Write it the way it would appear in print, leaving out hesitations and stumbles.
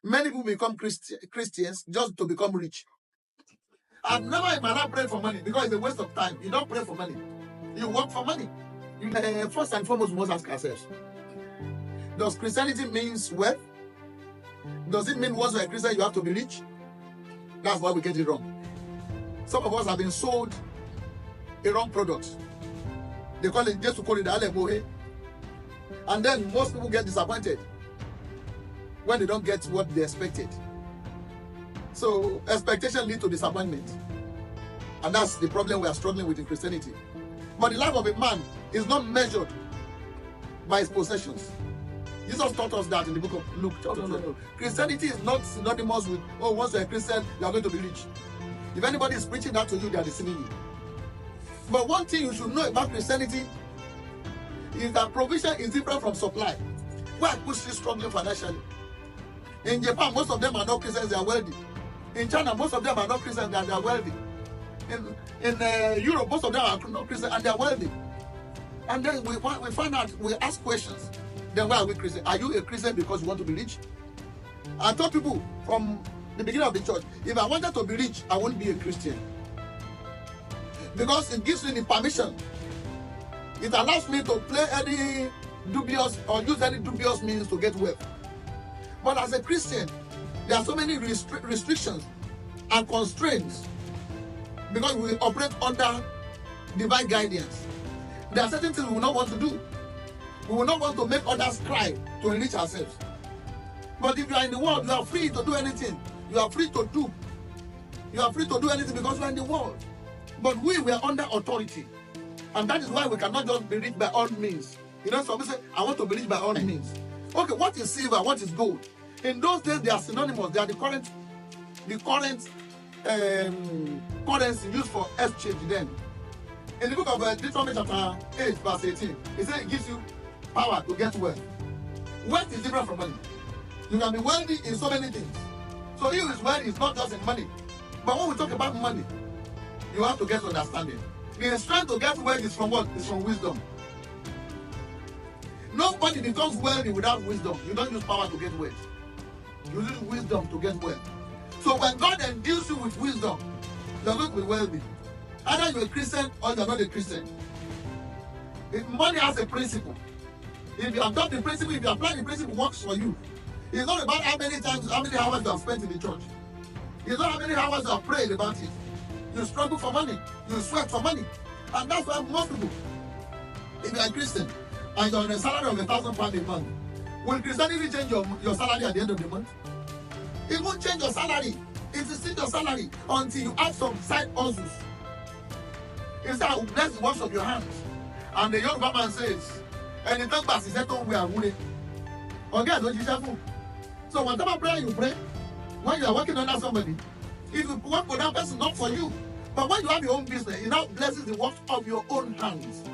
Many people become Christians just to become rich. I've never in my life prayed for money because it's a waste of time. You don't pray for money. You work for money. First and foremost, we must ask ourselves, does Christianity means wealth? Does it mean once you're a Christian, you have to be rich? That's why we get it wrong. Some of us have been sold a wrong product. They call it, just to call it Alemohe. And then most people get disappointed when they don't get what they expected. So expectation leads to disappointment. And that's the problem we are struggling with in Christianity. But the life of a man is not measured by his possessions. Jesus taught us that in the book of Luke. No. Christianity is not synonymous with, oh, once you're a Christian, you are going to be rich. If anybody is preaching that to you, they are deceiving you. But one thing you should know about Christianity is that provision is different from supply. Why are people still struggling financially? In Japan, most of them are not Christians, they are wealthy. In China, most of them are not Christians, they are wealthy. In Europe, most of them are not Christians and they are wealthy. And then we find out, we ask questions. Then why are we Christian? Are you a Christian because you want to be rich? I told people from the beginning of the church, if I wanted to be rich, I wouldn't be a Christian. Because it gives me the permission. It allows me to play any dubious or use any dubious means to get wealth. But as a Christian, there are so many restrictions and constraints because we operate under divine guidance. There are certain things we will not want to do. We will not want to make others cry to enrich ourselves. But if you are in the world, you are free to do anything. You are free to do. You are free to do anything because you are in the world. But we are under authority. And that is why we cannot just be rich by all means. You know, some people say, I want to be rich by all means. Okay, what is silver? What is gold? In those days, they are synonymous. They are the current currency used for exchange then. In the book of Deuteronomy chapter 8, verse 18, it says it gives you power to get wealth. Wealth is different from money. You can be wealthy in so many things. So if it's wealth, it's not just in money. But when we talk about money, you have to get understanding. The strength to get wealth is from what? It's from wisdom. Nobody becomes wealthy without wisdom. You don't use power to get wealth. You use wisdom to get wealth. So when God endues you with wisdom, you're going to be wealthy. Either you're a Christian or you're not a Christian. If money has a principle. If you adopt the principle, if you apply the principle, it works for you. It's not about how many hours you have spent in the church. It's not how many hours you have prayed about it. You struggle for money. You sweat for money. And that's why most people, if you are a Christian and you're on a salary of £1,000 a month, will Christianity change your salary at the end of the month? It won't change your salary. It will still your salary until you have some side hustles. Instead, I will bless the works of your hands. And the young man says, and the third verse is that we are willing. Okay, don't you shuffle. So whatever prayer you pray, when you are working under somebody, if you work for that person, not for you. But when you have your own business, it now blesses the works of your own hands.